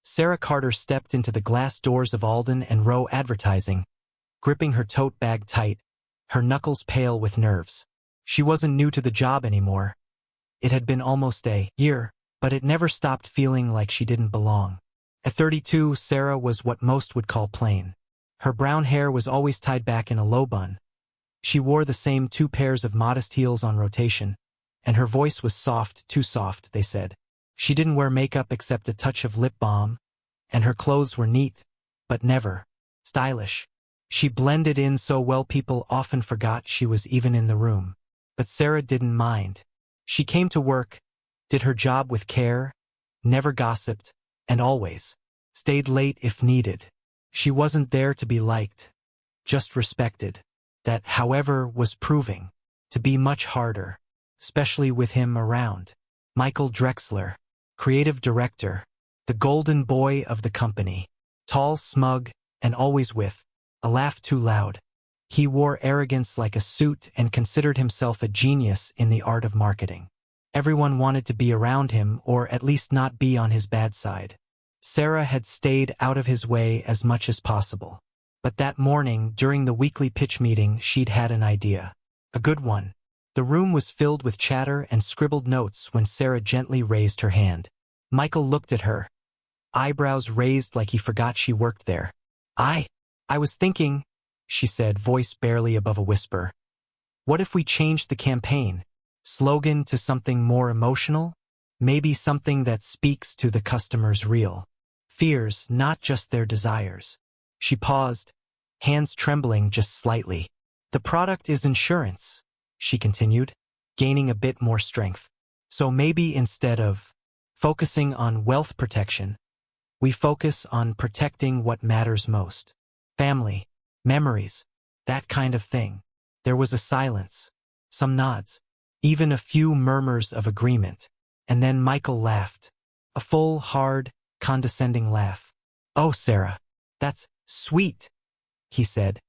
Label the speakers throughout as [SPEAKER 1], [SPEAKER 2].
[SPEAKER 1] Sarah Carter stepped into the glass doors of Alden and Rowe Advertising, gripping her tote bag tight, her knuckles pale with nerves. She wasn't new to the job anymore. It had been almost a year, but it never stopped feeling like she didn't belong. At 32, Sarah was what most would call plain. Her brown hair was always tied back in a low bun. She wore the same 2 pairs of modest heels on rotation, and her voice was soft, too soft, they said. She didn't wear makeup except a touch of lip balm, and her clothes were neat, but never stylish. She blended in so well people often forgot she was even in the room. But Sarah didn't mind. She came to work, did her job with care, never gossiped, and always stayed late if needed. She wasn't there to be liked, just respected. That, however, was proving to be much harder, especially with him around. Michael Drexler, creative director, the golden boy of the company. Tall, smug, and always with a laugh too loud. He wore arrogance like a suit and considered himself a genius in the art of marketing. Everyone wanted to be around him or at least not be on his bad side. Sarah had stayed out of his way as much as possible. But that morning, during the weekly pitch meeting, she'd had an idea. A good one. The room was filled with chatter and scribbled notes when Sarah gently raised her hand. Michael looked at her, eyebrows raised like he forgot she worked there. I was thinking, she said, voice barely above a whisper. What if we changed the campaign slogan to something more emotional? Maybe something that speaks to the customer's real fears, not just their desires. She paused, hands trembling just slightly. The product is insurance, she continued, gaining a bit more strength. So maybe instead of focusing on wealth protection, we focus on protecting what matters most. Family, memories, that kind of thing. There was a silence, some nods, even a few murmurs of agreement, and then Michael laughed. A full, hard, condescending laugh. Oh, Sarah, that's sweet, he said,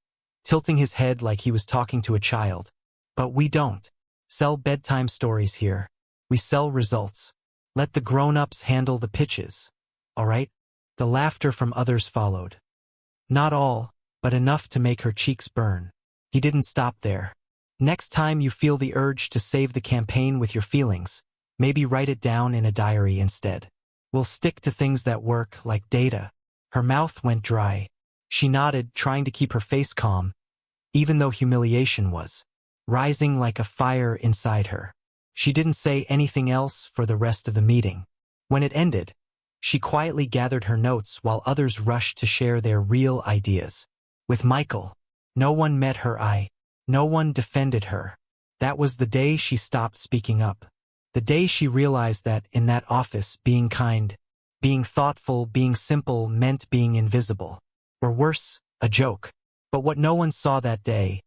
[SPEAKER 1] tilting his head like he was talking to a child. But we don't sell bedtime stories here. We sell results. Let the grown-ups handle the pitches, all right? The laughter from others followed. Not all, but enough to make her cheeks burn. He didn't stop there. Next time you feel the urge to save the campaign with your feelings, maybe write it down in a diary instead. We'll stick to things that work, like data. Her mouth went dry. She nodded, trying to keep her face calm, even though humiliation was rising like a fire inside her. She didn't say anything else for the rest of the meeting. When it ended, she quietly gathered her notes while others rushed to share their real ideas. With Michael, no one met her eye. No one defended her. That was the day she stopped speaking up. The day she realized that in that office, being kind, being thoughtful, being simple meant being invisible. Or worse, a joke. But what no one saw that day,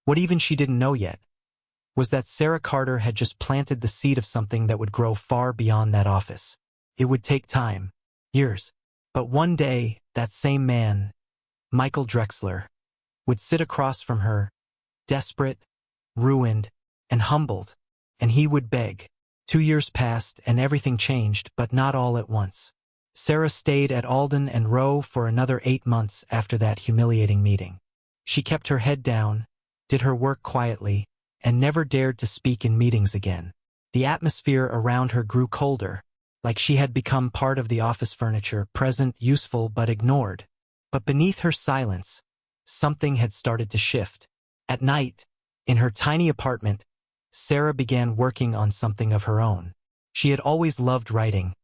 [SPEAKER 1] what even she didn't know yet, was that Sarah Carter had just planted the seed of something that would grow far beyond that office. It would take time, years. But one day, that same man, Michael Drexler, would sit across from her, desperate, ruined, and humbled, and he would beg. 2 years passed and everything changed, but not all at once. Sarah stayed at Alden and Rowe for another 8 months after that humiliating meeting. She kept her head down, did her work quietly, and never dared to speak in meetings again. The atmosphere around her grew colder, like she had become part of the office furniture, present, useful, but ignored. But beneath her silence, something had started to shift. At night, in her tiny apartment, Sarah began working on something of her own. She had always loved writing,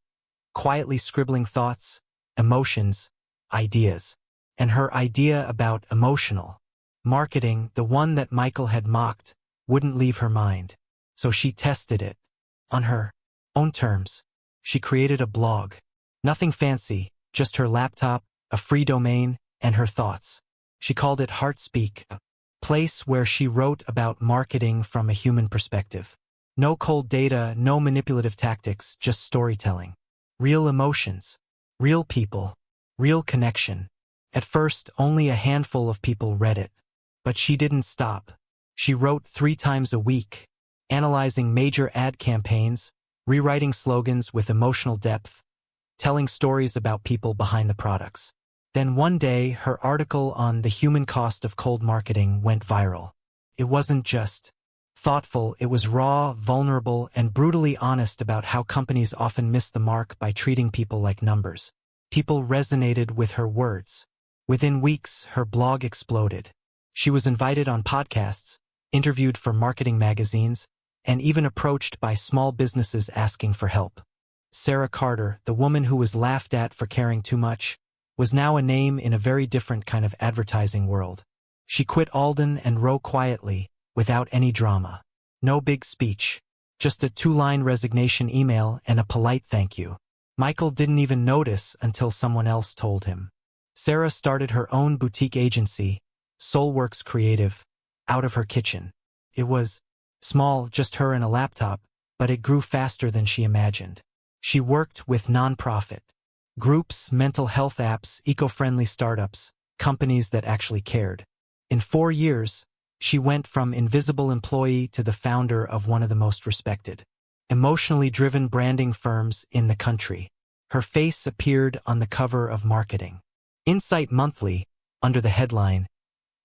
[SPEAKER 1] quietly scribbling thoughts, emotions, ideas. And her idea about emotional marketing, the one that Michael had mocked, wouldn't leave her mind. So she tested it. On her own terms. She created a blog. Nothing fancy, just her laptop, a free domain, and her thoughts. She called it Heartspeak, a place where she wrote about marketing from a human perspective. No cold data, no manipulative tactics, just storytelling. Real emotions, real people, real connection. At first, only a handful of people read it. But she didn't stop. She wrote 3 times a week, analyzing major ad campaigns, rewriting slogans with emotional depth, telling stories about people behind the products. Then one day, her article on the human cost of cold marketing went viral. It wasn't just thoughtful, it was raw, vulnerable, and brutally honest about how companies often miss the mark by treating people like numbers. People resonated with her words. Within weeks, her blog exploded. She was invited on podcasts, interviewed for marketing magazines, and even approached by small businesses asking for help. Sarah Carter, the woman who was laughed at for caring too much, was now a name in a very different kind of advertising world. She quit Alden and Rowe quietly, without any drama. No big speech, just a 2-line resignation email and a polite thank you. Michael didn't even notice until someone else told him. Sarah started her own boutique agency, Soulworks Creative, out of her kitchen. It was small, just her and a laptop, but it grew faster than she imagined. She worked with nonprofit groups, mental health apps, eco-friendly startups, companies that actually cared. In 4 years, she went from invisible employee to the founder of one of the most respected, emotionally driven branding firms in the country. Her face appeared on the cover of Marketing Insight Monthly, under the headline,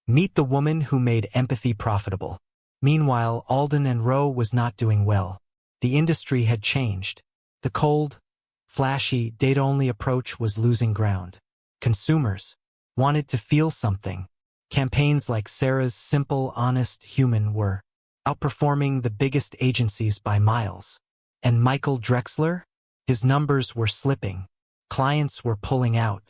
[SPEAKER 1] "Meet the Woman Who Made Empathy Profitable." Meanwhile, Alden and Rowe was not doing well. The industry had changed. The cold, flashy, data-only approach was losing ground. Consumers wanted to feel something. Campaigns like Sarah's Simple, Honest, Human were outperforming the biggest agencies by miles. And Michael Drexler? His numbers were slipping. Clients were pulling out.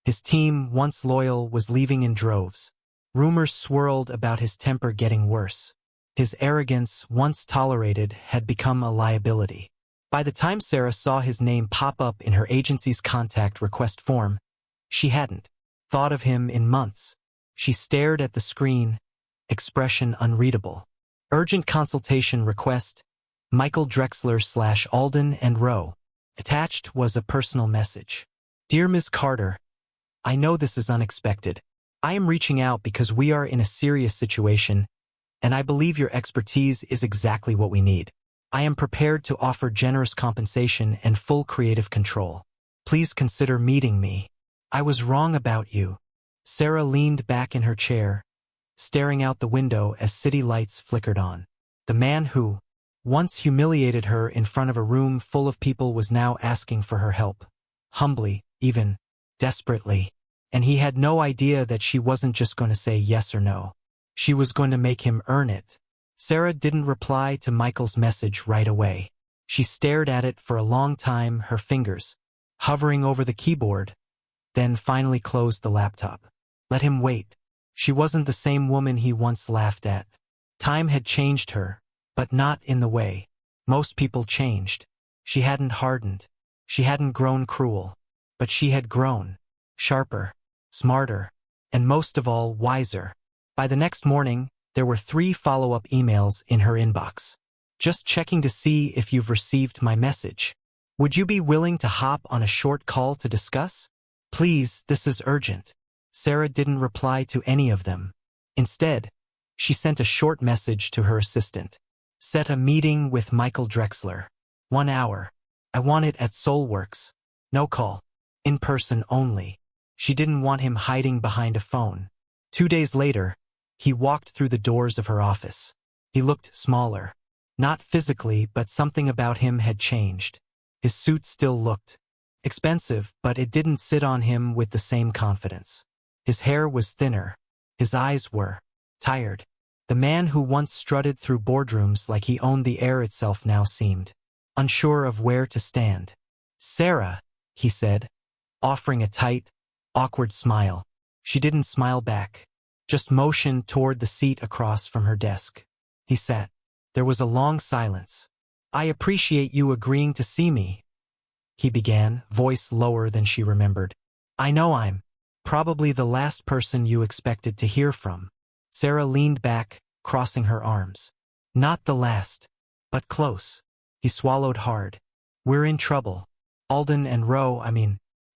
[SPEAKER 1] His team, once loyal, was leaving in droves. Rumors swirled about his temper getting worse. His arrogance, once tolerated, had become a liability. By the time Sarah saw his name pop up in her agency's contact request form, she hadn't thought of him in months. She stared at the screen, expression unreadable. Urgent consultation request, Michael Drexler / Alden and Rowe. Attached was a personal message. Dear Ms. Carter, I know this is unexpected. I am reaching out because we are in a serious situation, and I believe your expertise is exactly what we need. I am prepared to offer generous compensation and full creative control. Please consider meeting me. I was wrong about you. Sarah leaned back in her chair, staring out the window as city lights flickered on. The man who once humiliated her in front of a room full of people was now asking for her help. Humbly, even desperately. And he had no idea that she wasn't just going to say yes or no. She was going to make him earn it. Sarah didn't reply to Michael's message right away. She stared at it for a long time, her fingers hovering over the keyboard, then finally closed the laptop. Let him wait. She wasn't the same woman he once laughed at. Time had changed her, but not in the way most people changed. She hadn't hardened. She hadn't grown cruel. But she had grown sharper, smarter, and most of all, wiser. By the next morning, there were 3 follow-up emails in her inbox. Just checking to see if you've received my message. Would you be willing to hop on a short call to discuss? Please, this is urgent. Sarah didn't reply to any of them. Instead, she sent a short message to her assistant. Set a meeting with Michael Drexler. 1 hour. I want it at Soulworks. No call. In person only. She didn't want him hiding behind a phone. 2 days later, he walked through the doors of her office. He looked smaller. Not physically, but something about him had changed. His suit still looked expensive, but it didn't sit on him with the same confidence. His hair was thinner. His eyes were tired. The man who once strutted through boardrooms like he owned the air itself now seemed unsure of where to stand. Sarah, he said, offering a tight, awkward smile. She didn't smile back, just motioned toward the seat across from her desk. He sat. There was a long silence. I appreciate you agreeing to see me, he began, voice lower than she remembered. I know I'm probably the last person you expected to hear from. Sarah leaned back, crossing her arms. Not the last, but close. He swallowed hard. We're in trouble. Alden and Rowe,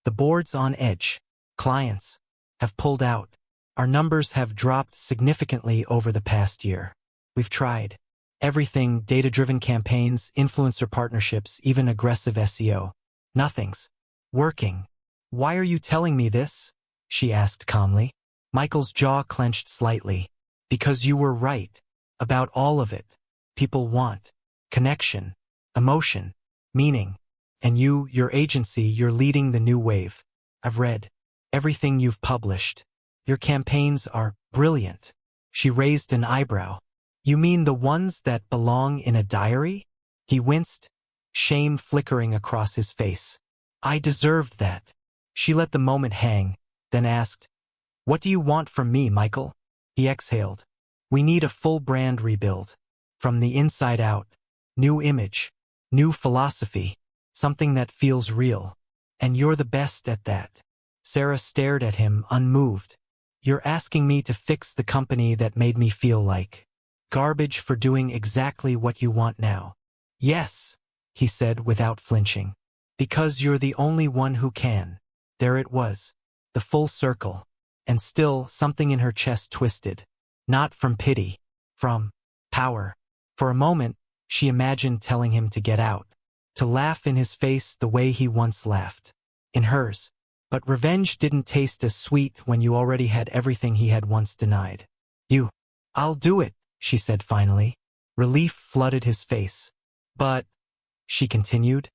[SPEAKER 1] the board's on edge. Clients have pulled out. Our numbers have dropped significantly over the past year. We've tried everything, data-driven campaigns, influencer partnerships, even aggressive SEO. Nothing's Working. Why are you telling me this? She asked calmly. Michael's jaw clenched slightly. Because you were right. About all of it. People want connection, emotion, meaning. And you, your agency, you're leading the new wave. I've read everything you've published. Your campaigns are brilliant. She raised an eyebrow. You mean the ones that belong in a diary? He winced, shame flickering across his face. I deserved that. She let the moment hang, then asked, What do you want from me, Michael? He exhaled. We need a full brand rebuild. From the inside out. New image. New philosophy. Something that feels real. And you're the best at that. Sarah stared at him, unmoved. You're asking me to fix the company that made me feel like garbage for doing exactly what you want now. Yes, he said without flinching. Because you're the only one who can. There it was. The full circle. And still, something in her chest twisted. Not from pity. From power. For a moment, she imagined telling him to get out. To laugh in his face the way he once laughed. In hers. But revenge didn't taste as sweet when you already had everything he had once denied. I'll do it, she said finally. Relief flooded his face. But, she continued,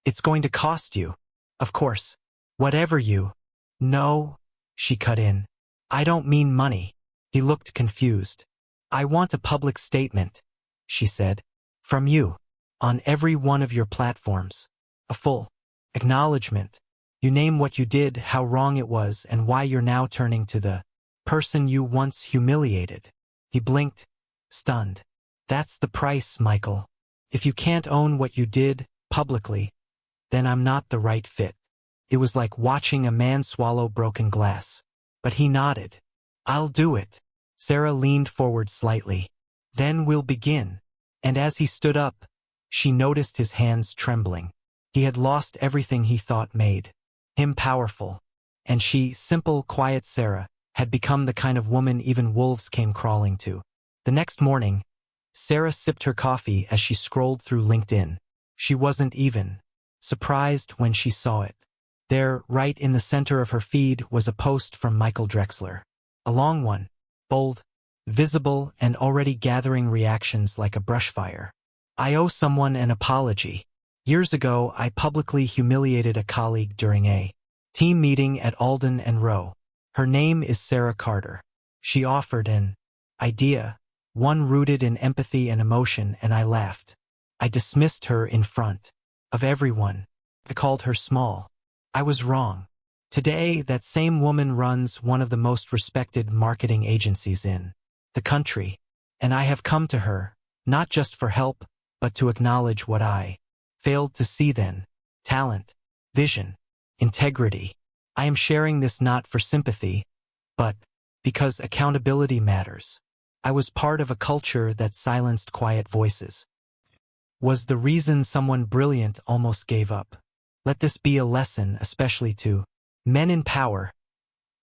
[SPEAKER 1] it's going to cost you. Of course. Whatever you. No, she cut in. I don't mean money. He looked confused. I want a public statement, she said. From you. On every one of your platforms. A full acknowledgement. You name what you did, how wrong it was, and why you're now turning to the person you once humiliated. He blinked, stunned. That's the price, Michael. If you can't own what you did, publicly, then I'm not the right fit. It was like watching a man swallow broken glass. But he nodded. I'll do it. Sarah leaned forward slightly. Then we'll begin. And as he stood up, she noticed his hands trembling. He had lost everything he thought made him powerful. And she, simple, quiet Sarah, had become the kind of woman even wolves came crawling to. The next morning, Sarah sipped her coffee as she scrolled through LinkedIn. She wasn't even surprised when she saw it. There, right in the center of her feed, was a post from Michael Drexler. A long one, bold, visible, and already gathering reactions like a brushfire. I owe someone an apology. Years ago, I publicly humiliated a colleague during a team meeting at Alden and Rowe. Her name is Sarah Carter. She offered an idea, one rooted in empathy and emotion, and I laughed. I dismissed her in front of everyone. I called her small. I was wrong. Today, that same woman runs one of the most respected marketing agencies in the country, and I have come to her, not just for help, but to acknowledge what I failed to see then. Talent, vision, integrity. I am sharing this not for sympathy, but because accountability matters. I was part of a culture that silenced quiet voices. Was the reason someone brilliant almost gave up. Let this be a lesson, especially to men in power.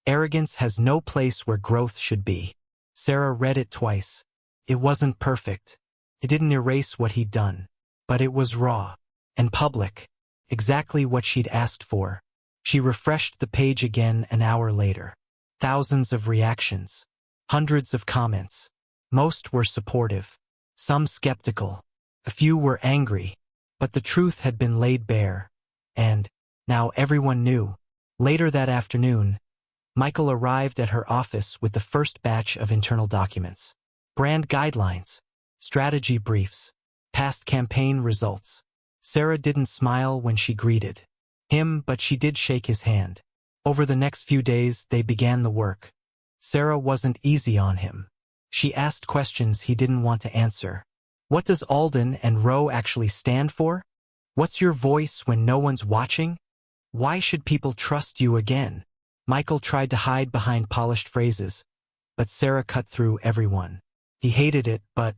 [SPEAKER 1] Arrogance has no place where growth should be. Sarah read it twice. It wasn't perfect. It didn't erase what he'd done. But it was raw and public. Exactly what she'd asked for. She refreshed the page again an hour later. Thousands of reactions. Hundreds of comments. Most were supportive. Some skeptical. A few were angry. But the truth had been laid bare. And now everyone knew. Later that afternoon, Michael arrived at her office with the first batch of internal documents. Brand guidelines, strategy briefs, past campaign results. Sarah didn't smile when she greeted him, but she did shake his hand. Over the next few days, they began the work. Sarah wasn't easy on him. She asked questions he didn't want to answer. What does Alden and Rowe actually stand for? What's your voice when no one's watching? Why should people trust you again? Michael tried to hide behind polished phrases, but Sarah cut through everyone. He hated it, but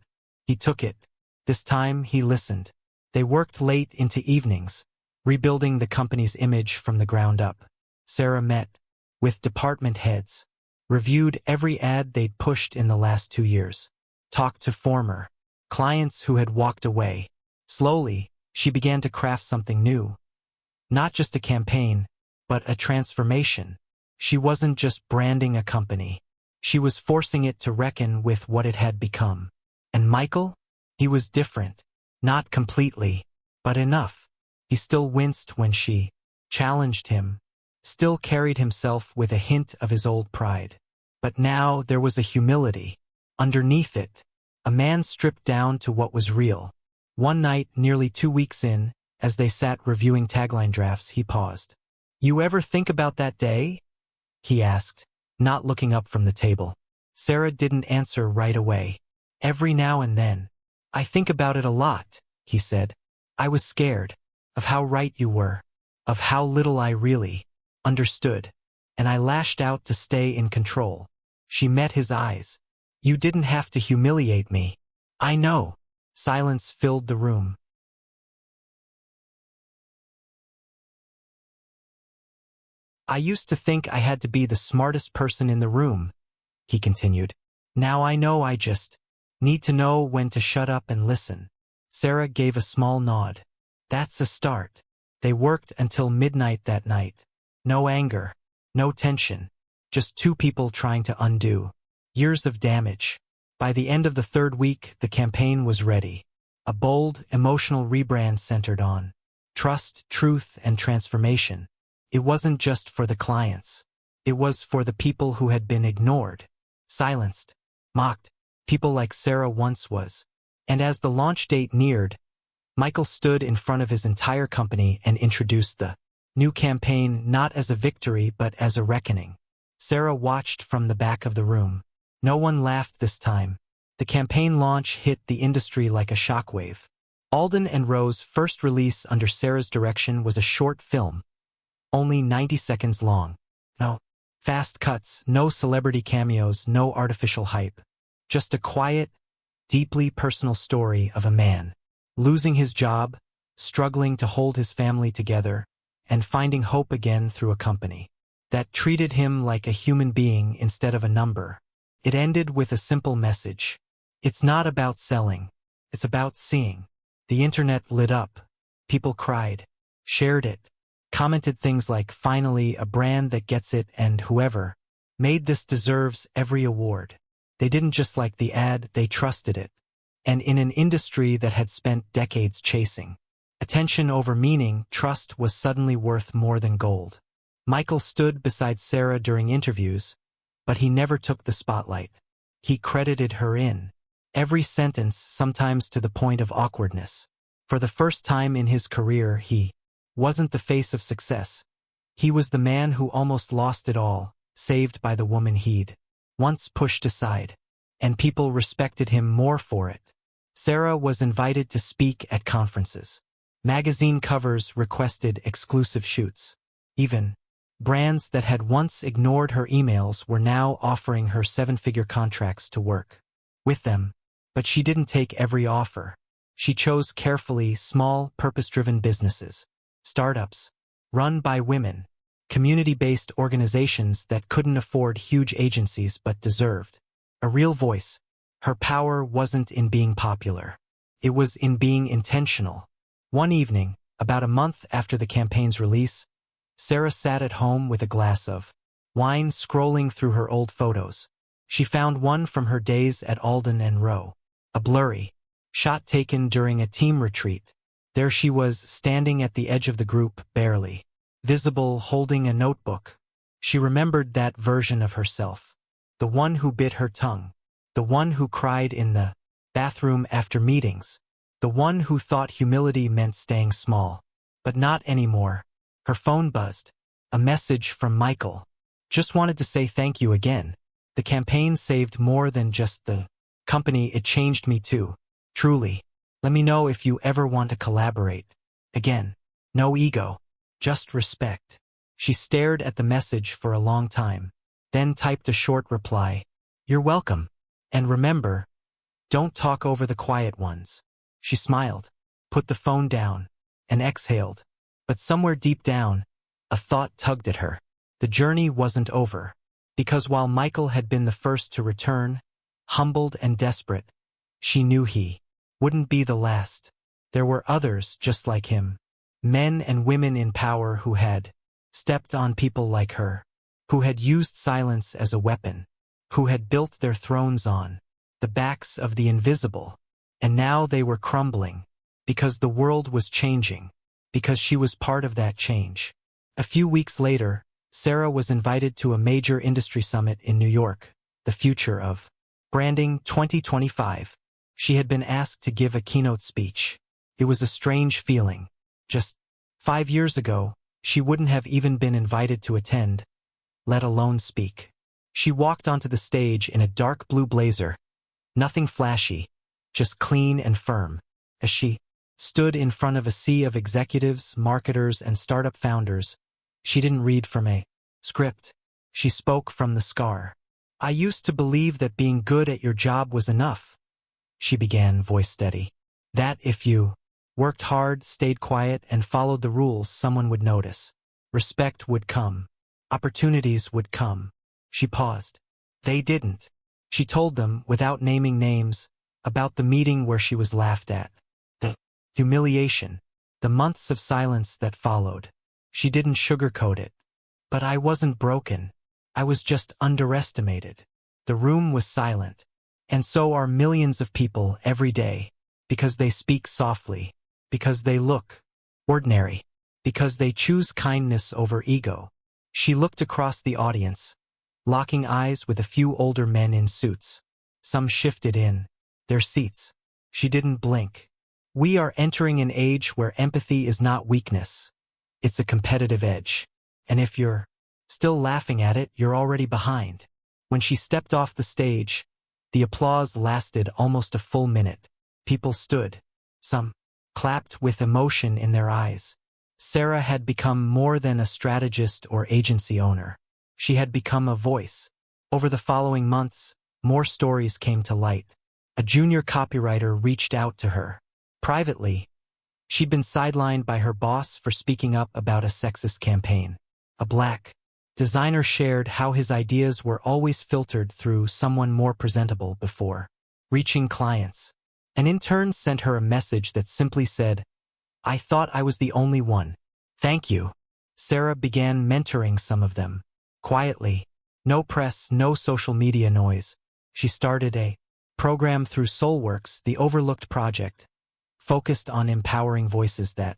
[SPEAKER 1] he took it. This time, he listened. They worked late into evenings, rebuilding the company's image from the ground up. Sarah met with department heads, reviewed every ad they'd pushed in the last 2 years, talked to former clients who had walked away. Slowly, she began to craft something new. Not just a campaign, but a transformation. She wasn't just branding a company. She was forcing it to reckon with what it had become. And Michael? He was different. Not completely, but enough. He still winced when she challenged him, still carried himself with a hint of his old pride. But now there was a humility. Underneath it, a man stripped down to what was real. One night, nearly 2 weeks in, as they sat reviewing tagline drafts, he paused. "You ever think about that day?" he asked, not looking up from the table. Sarah didn't answer right away. "Every now and then. I think about it a lot," he said. "I was scared of how right you were, of how little I really understood, and I lashed out to stay in control." She met his eyes. "You didn't have to humiliate me." "I know." Silence filled the room. "I used to think I had to be the smartest person in the room," he continued. "Now I know I just need to know when to shut up and listen." Sarah gave a small nod. "That's a start." They worked until midnight that night. No anger, no tension, just two people trying to undo years of damage. By the end of the 3rd week, the campaign was ready. A bold, emotional rebrand centered on trust, truth, and transformation. It wasn't just for the clients. It was for the people who had been ignored, silenced, mocked, people like Sarah once was. And as the launch date neared, Michael stood in front of his entire company and introduced the new campaign not as a victory but as a reckoning. Sarah watched from the back of the room. No one laughed this time. The campaign launch hit the industry like a shockwave. Alden and Rowe's first release under Sarah's direction was a short film, only 90 seconds long. No fast cuts, no celebrity cameos, no artificial hype. Just a quiet, deeply personal story of a man losing his job, struggling to hold his family together, and finding hope again through a company that treated him like a human being instead of a number. It ended with a simple message. It's not about selling. It's about seeing. The internet lit up. People cried, shared it, commented things like, "Finally, a brand that gets it," and "Whoever made this deserves every award." They didn't just like the ad, they trusted it. And in an industry that had spent decades chasing attention over meaning, trust was suddenly worth more than gold. Michael stood beside Sarah during interviews, but he never took the spotlight. He credited her in every sentence, sometimes to the point of awkwardness. For the first time in his career, he wasn't the face of success. He was the man who almost lost it all, saved by the woman he'd once pushed aside. And people respected him more for it. Sarah was invited to speak at conferences. Magazine covers requested exclusive shoots. Even brands that had once ignored her emails were now offering her 7-figure contracts to work with them. But she didn't take every offer. She chose carefully small, purpose-driven businesses, startups, run by women, community-based organizations that couldn't afford huge agencies but deserved a real voice. Her power wasn't in being popular. It was in being intentional. One evening, about a month after the campaign's release, Sarah sat at home with a glass of wine, scrolling through her old photos. She found one from her days at Alden and Rowe, a blurry shot taken during a team retreat. There she was, standing at the edge of the group, barely visible, holding a notebook. She remembered that version of herself, the one who bit her tongue, the one who cried in the bathroom after meetings, the one who thought humility meant staying small. But not anymore. Her phone buzzed. A message from Michael. "Just wanted to say thank you again. The campaign saved more than just the company, it changed me too. Truly. Let me know if you ever want to collaborate again. No ego, just respect." She stared at the message for a long time, then typed a short reply. "You're welcome. And remember, don't talk over the quiet ones." She smiled, put the phone down, and exhaled. But somewhere deep down, a thought tugged at her. The journey wasn't over. Because while Michael had been the first to return, humbled and desperate, she knew he wouldn't be the last. There were others just like him, Men and women in power who had stepped on people like her, who had used silence as a weapon, who had built their thrones on the backs of the invisible, and now they were crumbling, because the world was changing, because she was part of that change. A few weeks later, Sarah was invited to a major industry summit in New York, the future of branding 2025. She had been asked to give a keynote speech. It was a strange feeling. Just 5 years ago, she wouldn't have even been invited to attend, let alone speak. She walked onto the stage in a dark blue blazer, nothing flashy, just clean and firm. As she stood in front of a sea of executives, marketers, and startup founders, she didn't read from a script. She spoke from the scar. "I used to believe that being good at your job was enough," she began, voice steady. "That if you worked hard, stayed quiet, and followed the rules, someone would notice. Respect would come. Opportunities would come." She paused. They didn't. She told them, without naming names, about the meeting where she was laughed at, the humiliation, the months of silence that followed. She didn't sugarcoat it. "But I wasn't broken. I was just underestimated." The room was silent. And so are millions of people every day, because they speak softly, because they look ordinary, because they choose kindness over ego. She looked across the audience, locking eyes with a few older men in suits. Some shifted in their seats. She didn't blink. "We are entering an age where empathy is not weakness. It's a competitive edge. And if you're still laughing at it, you're already behind." When she stepped off the stage, the applause lasted almost a full minute. People stood. Some clapped with emotion in their eyes. Sarah had become more than a strategist or agency owner. She had become a voice. Over the following months, more stories came to light. A junior copywriter reached out to her. Privately, she'd been sidelined by her boss for speaking up about a sexist campaign. A black designer shared how his ideas were always filtered through someone more presentable before reaching clients. An intern sent her a message that simply said, "I thought I was the only one. Thank you." Sarah began mentoring some of them. Quietly, no press, no social media noise. She started a program through Soulworks, the overlooked project, focused on empowering voices that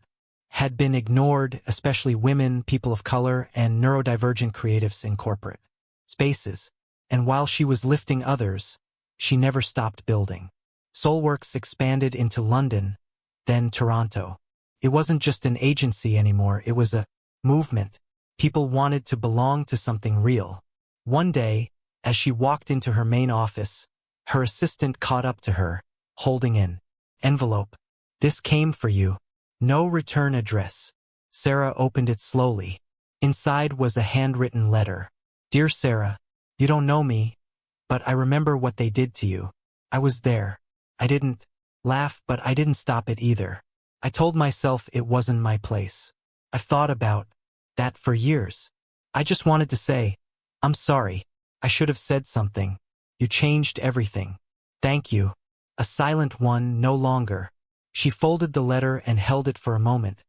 [SPEAKER 1] had been ignored, especially women, people of color, and neurodivergent creatives in corporate spaces. And while she was lifting others, she never stopped building. Soulworks expanded into London, then Toronto. It wasn't just an agency anymore, it was a movement. People wanted to belong to something real. One day, as she walked into her main office, her assistant caught up to her, holding an envelope. "This came for you. No return address." Sarah opened it slowly. Inside was a handwritten letter. "Dear Sarah, you don't know me, but I remember what they did to you. I was there. I didn't laugh, but I didn't stop it either. I told myself it wasn't my place. I've thought about that for years. I just wanted to say, I'm sorry. I should have said something. You changed everything. Thank you." A silent one no longer. She folded the letter and held it for a moment,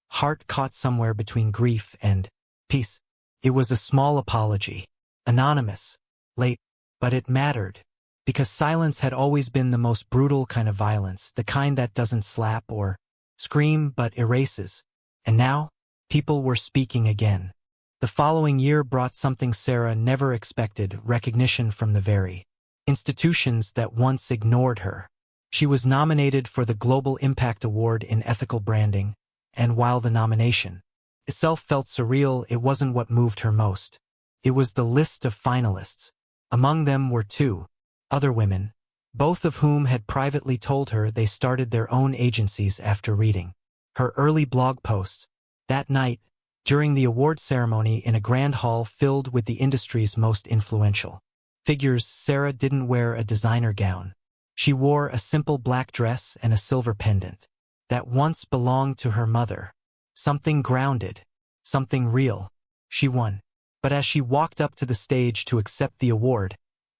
[SPEAKER 1] heart caught somewhere between grief and peace. It was a small apology. Anonymous. Late. But it mattered. Because silence had always been the most brutal kind of violence, the kind that doesn't slap or scream but erases. And now, people were speaking again. The following year brought something Sarah never expected, recognition from the very institutions that once ignored her. She was nominated for the Global Impact Award in Ethical Branding, and while the nomination itself felt surreal, it wasn't what moved her most. It was the list of finalists. Among them were 2 other women, both of whom had privately told her they started their own agencies after reading her early blog posts. That night, during the award ceremony in a grand hall filled with the industry's most influential figures, Sarah didn't wear a designer gown. She wore a simple black dress and a silver pendant that once belonged to her mother. Something grounded, something real. She won. But as she walked up to the stage to accept the award,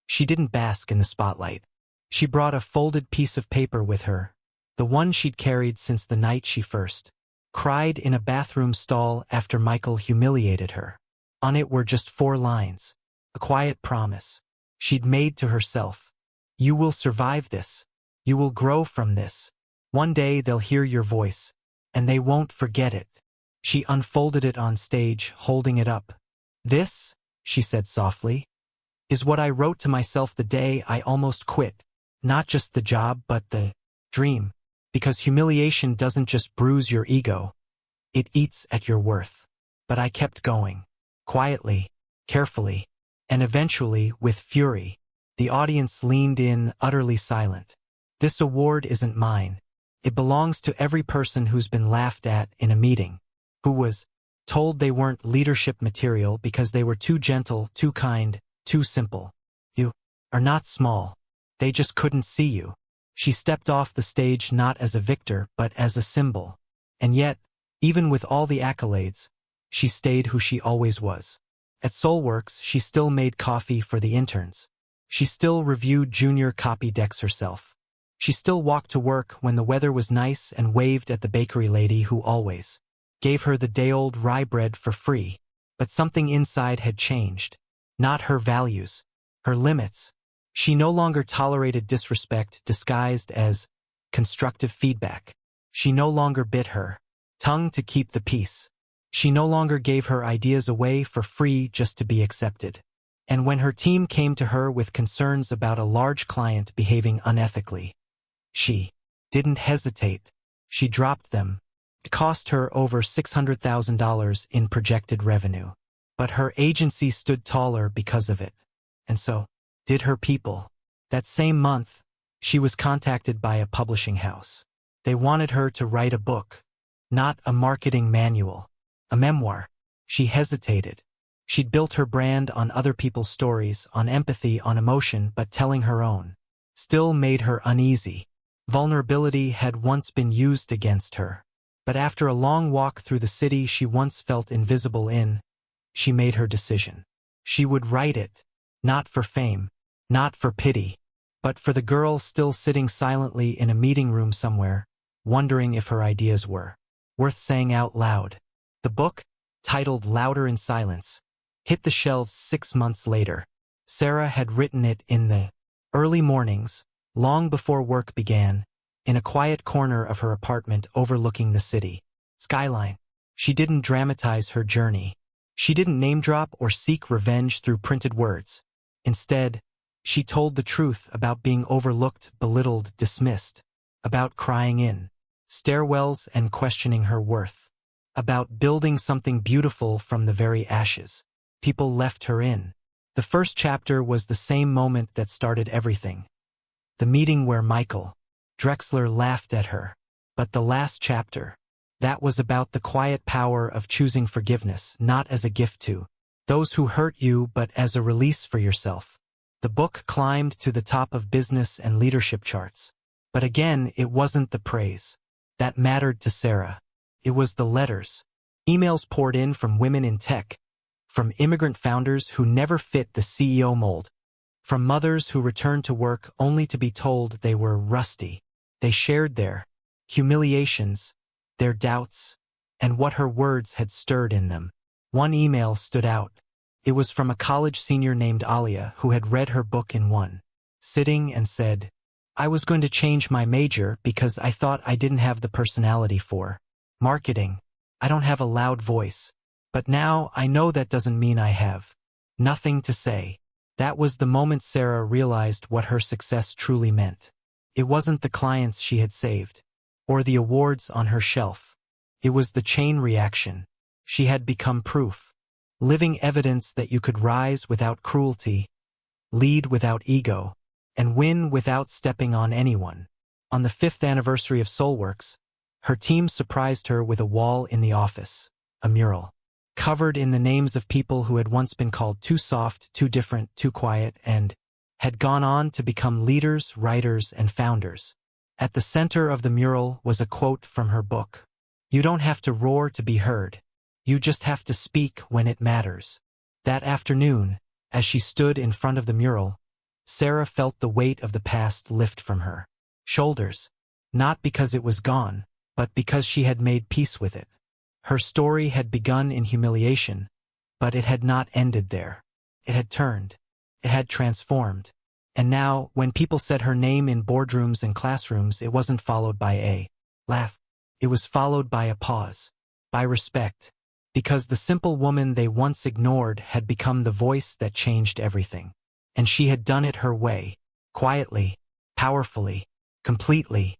[SPEAKER 1] she didn't bask in the spotlight. She brought a folded piece of paper with her, the one she'd carried since the night she first cried in a bathroom stall after Michael humiliated her. On it were just 4 lines. A quiet promise she'd made to herself. You will survive this. You will grow from this. One day they'll hear your voice, and they won't forget it. She unfolded it on stage, holding it up. This, she said softly, is what I wrote to myself the day I almost quit. Not just the job, but the dream. Because humiliation doesn't just bruise your ego. It eats at your worth. But I kept going. Quietly, carefully, and eventually with fury. The audience leaned in, utterly silent. This award isn't mine. It belongs to every person who's been laughed at in a meeting, who was told they weren't leadership material because they were too gentle, too kind, too simple. You are not small. They just couldn't see you. She stepped off the stage not as a victor, but as a symbol. And yet, even with all the accolades, she stayed who she always was. At Soulworks, she still made coffee for the interns. She still reviewed junior copy decks herself. She still walked to work when the weather was nice and waved at the bakery lady who always gave her the day-old rye bread for free. But something inside had changed. Not her values, her limits. She no longer tolerated disrespect disguised as constructive feedback. She no longer bit her tongue to keep the peace. She no longer gave her ideas away for free just to be accepted. And when her team came to her with concerns about a large client behaving unethically, she didn't hesitate. She dropped them. It cost her over $600,000 in projected revenue. But her agency stood taller because of it. And so did her people. That same month, she was contacted by a publishing house. They wanted her to write a book, not a marketing manual, a memoir. She hesitated. She'd built her brand on other people's stories, on empathy, on emotion, but telling her own still made her uneasy. Vulnerability had once been used against her. But after a long walk through the city she once felt invisible in, she made her decision. She would write it, not for fame, not for pity, but for the girl still sitting silently in a meeting room somewhere, wondering if her ideas were worth saying out loud. The book, titled Louder in Silence, hit the shelves 6 months later. Sarah had written it in the early mornings, long before work began, in a quiet corner of her apartment overlooking the city skyline. She didn't dramatize her journey. She didn't name-drop or seek revenge through printed words. Instead, she told the truth about being overlooked, belittled, dismissed, about crying in stairwells and questioning her worth, about building something beautiful from the very ashes people left her in. The first chapter was the same moment that started everything. The meeting where Michael Drexler laughed at her. But the last chapter, that was about the quiet power of choosing forgiveness, not as a gift to those who hurt you, but as a release for yourself. The book climbed to the top of business and leadership charts. But again, it wasn't the praise that mattered to Sarah. It was the letters. Emails poured in from women in tech, from immigrant founders who never fit the CEO mold, from mothers who returned to work only to be told they were rusty. They shared their humiliations, their doubts, and what her words had stirred in them. One email stood out. It was from a college senior named Alia who had read her book in one sitting and said, I was going to change my major because I thought I didn't have the personality for marketing. I don't have a loud voice. But now I know that doesn't mean I have nothing to say. That was the moment Sarah realized what her success truly meant. It wasn't the clients she had saved, or the awards on her shelf. It was the chain reaction. She had become proof, living evidence that you could rise without cruelty, lead without ego, and win without stepping on anyone. On the 5th anniversary of Soulworks, her team surprised her with a wall in the office, a mural, covered in the names of people who had once been called too soft, too different, too quiet, and had gone on to become leaders, writers, and founders. At the center of the mural was a quote from her book. You don't have to roar to be heard. You just have to speak when it matters. That afternoon, as she stood in front of the mural, Sarah felt the weight of the past lift from her shoulders, not because it was gone, but because she had made peace with it. Her story had begun in humiliation, but it had not ended there. It had turned. It had transformed. And now, when people said her name in boardrooms and classrooms, it wasn't followed by a laugh. It was followed by a pause, by respect, because the simple woman they once ignored had become the voice that changed everything. And she had done it her way, quietly, powerfully, completely.